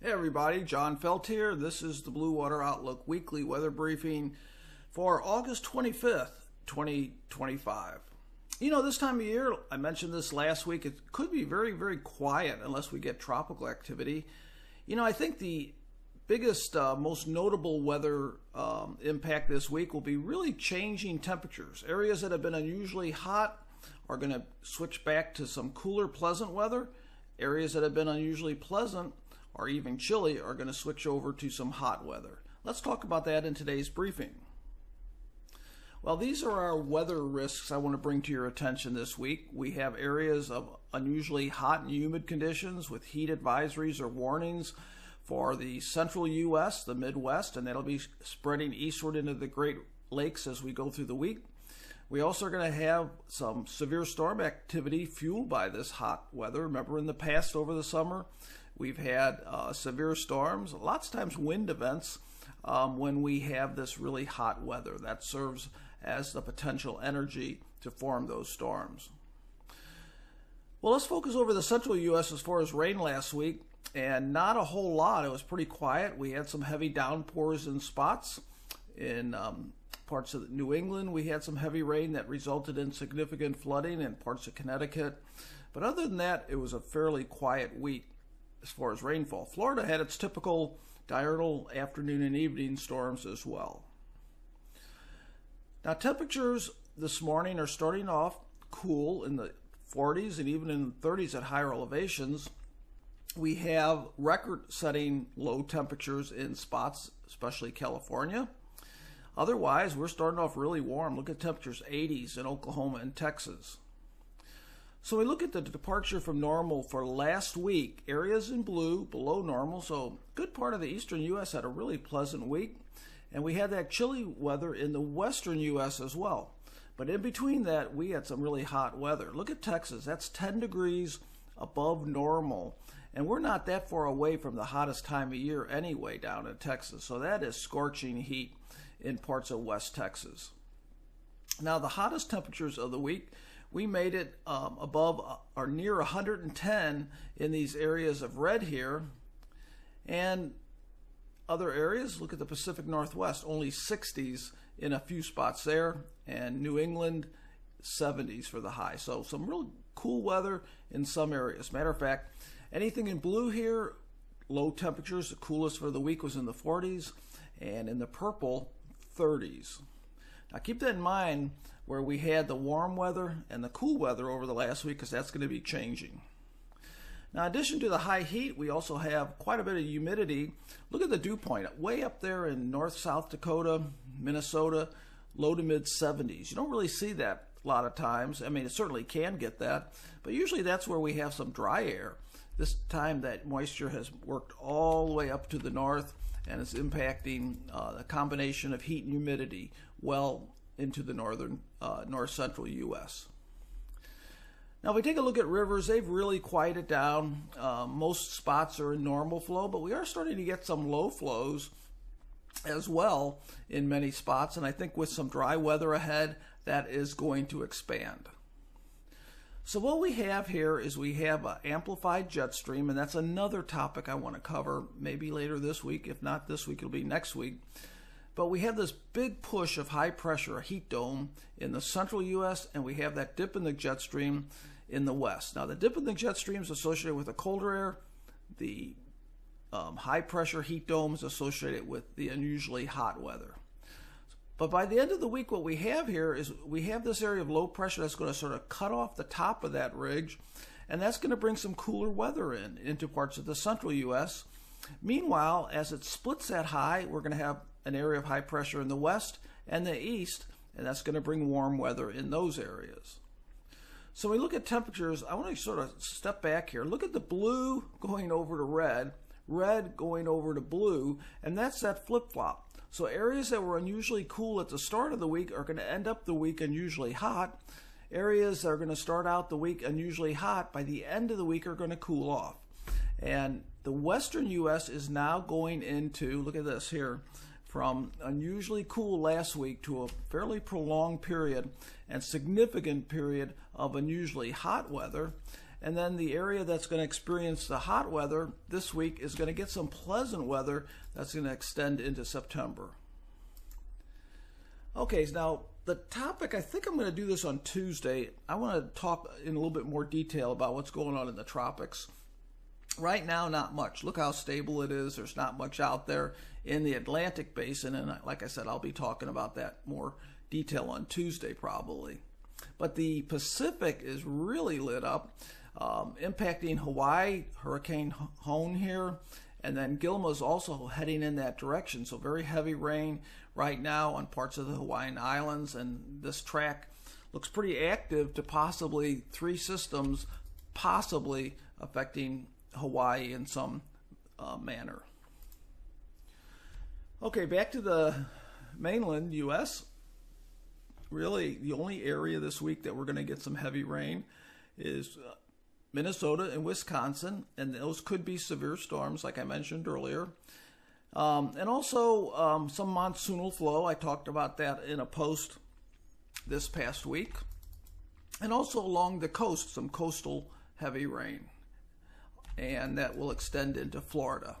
Hey everybody, John Felt here. This is the Blue Water Outlook Weekly Weather Briefing for August 25th, 2025. You know, this time of year, I mentioned this last week, it could be very, very quiet unless we get tropical activity. You know, I think the biggest, most notable weather impact this week will be really changing temperatures. Areas that have been unusually hot are going to switch back to some cooler, pleasant weather. Areas that have been unusually pleasant or even chilly are going to switch over to some hot weather. Let's talk about that in today's briefing. Well, these are our weather risks I want to bring to your attention this week. We have areas of unusually hot and humid conditions with heat advisories or warnings for the central U.S., the Midwest, and that'll be spreading eastward into the Great Lakes as we go through the week. We also are going to have some severe storm activity fueled by this hot weather. Remember, in the past over the summer, we've had severe storms, lots of times wind events when we have this really hot weather. That serves as the potential energy to form those storms. Well, let's focus over the central U.S. as far as rain last week, and not a whole lot. It was pretty quiet. We had some heavy downpours in spots. In parts of New England, we had some heavy rain that resulted in significant flooding in parts of Connecticut. But other than that, it was a fairly quiet week as far as rainfall. Florida had its typical diurnal afternoon and evening storms as well. Now, temperatures this morning are starting off cool in the 40s and even in the 30s at higher elevations. We have record-setting low temperatures in spots, especially California. Otherwise, we're starting off really warm. Look at temperatures 80s in Oklahoma and Texas. So we look at the departure from normal for last week. Areas in blue below normal, so a good part of the eastern U.S. had a really pleasant week. And we had that chilly weather in the western U.S. as well. But in between that, we had some really hot weather. Look at Texas. That's 10 degrees above normal. And we're not that far away from the hottest time of year anyway down in Texas. So that is scorching heat in parts of West Texas. Now, the hottest temperatures of the week, we made it above or near 110 in these areas of red here. And other areas, look at the Pacific Northwest, only 60s in a few spots there. And New England, 70s for the high. So some real cool weather in some areas. Matter of fact, anything in blue here, low temperatures, the coolest for the week was in the 40s. And in the purple, 30s. Now keep that in mind where we had the warm weather and the cool weather over the last week, because that's going to be changing. Now, in addition to the high heat, we also have quite a bit of humidity. Look at the dew point, way up there in South Dakota, Minnesota, low to mid 70s. You don't really see that a lot of times. I mean, it certainly can get that, but usually that's where we have some dry air. This time that moisture has worked all the way up to the north, and it's impacting the combination of heat and humidity well into the northern, north central U.S. Now, if we take a look at rivers, they've really quieted down. Most spots are in normal flow, but we are starting to get some low flows as well in many spots. And I think with some dry weather ahead, that is going to expand. So what we have here is we have an amplified jet stream, and that's another topic I want to cover maybe later this week. If not this week, it'll be next week. But we have this big push of high pressure, a heat dome in the central U.S., and we have that dip in the jet stream in the west. Now, the dip in the jet stream is associated with the colder air. The high pressure heat dome is associated with the unusually hot weather. But by the end of the week, what we have here is we have this area of low pressure that's going to sort of cut off the top of that ridge, and that's going to bring some cooler weather into parts of the central U.S. Meanwhile, as it splits that high, we're going to have an area of high pressure in the west and the east, and that's going to bring warm weather in those areas. So when we look at temperatures, I want to sort of step back here. Look at the blue going over to red, red going over to blue, and that's that flip-flop. So areas that were unusually cool at the start of the week are going to end up the week unusually hot. Areas that are going to start out the week unusually hot, by the end of the week are going to cool off. And the western U.S. is now going into, look at this here, from unusually cool last week to a fairly prolonged period and significant period of unusually hot weather. And then the area that's going to experience the hot weather this week is going to get some pleasant weather that's going to extend into September. Okay, now the topic, I think I'm going to do this on Tuesday. I want to talk in a little bit more detail about what's going on in the tropics. Right now, not much. Look how stable it is. There's not much out there in the Atlantic basin, and like I said, I'll be talking about that more detail on Tuesday probably. But the Pacific is really lit up, impacting Hawaii, Hurricane Hone here, and then Gilma's also heading in that direction. So very heavy rain right now on parts of the Hawaiian Islands, and this track looks pretty active to possibly 3 systems possibly affecting Hawaii in some manner. Okay, back to the mainland U.S. Really, the only area this week that we're going to get some heavy rain is Minnesota and Wisconsin, and those could be severe storms, like I mentioned earlier. And also some monsoonal flow. I talked about that in a post this past week. And also along the coast, some coastal heavy rain. And that will extend into Florida.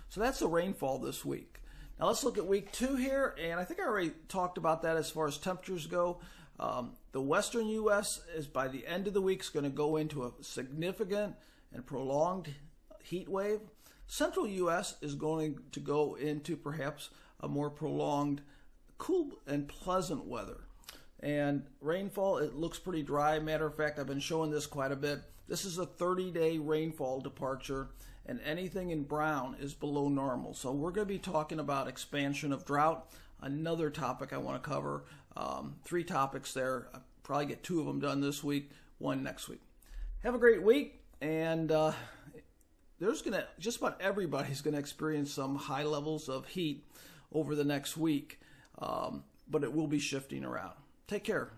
So that's the rainfall this week. Now let's look at week 2 here, and I think I already talked about that as far as temperatures go. The western U.S. is by the end of the week is going to go into a significant and prolonged heat wave. Central U.S. is going to go into perhaps a more prolonged cool and pleasant weather. And rainfall, it looks pretty dry. Matter of fact, I've been showing this quite a bit. This is a 30-day rainfall departure, and anything in brown is below normal. So we're going to be talking about expansion of drought, another topic I want to cover. 3 topics there. I'll probably get 2 of them done this week, 1 next week. Have a great week, and just about everybody's going to experience some high levels of heat over the next week, but it will be shifting around. Take care.